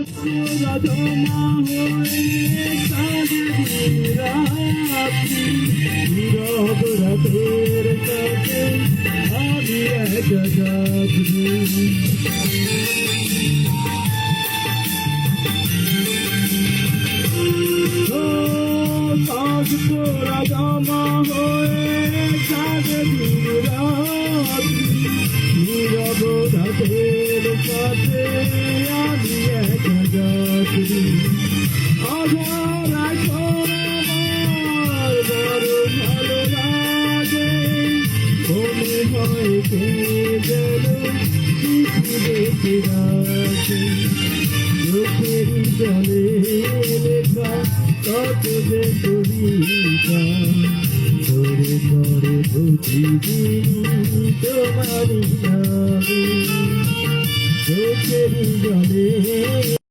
জমা হয়ে রাত্রি নীরব রাতের কাছে আমি একা যাত্রী কাজ পোড়া জমা হয়ে রাত্রি নীরব রাতের কাছে আমি একা যাত্রী আধার বড় ভালো লাগে মনে হয় কে যেন দেখে রাখে চোখের জলে লেখা কত যে কবিতা ধরে ধরে প্রতিদিন তোমারই নামে চোখের জলে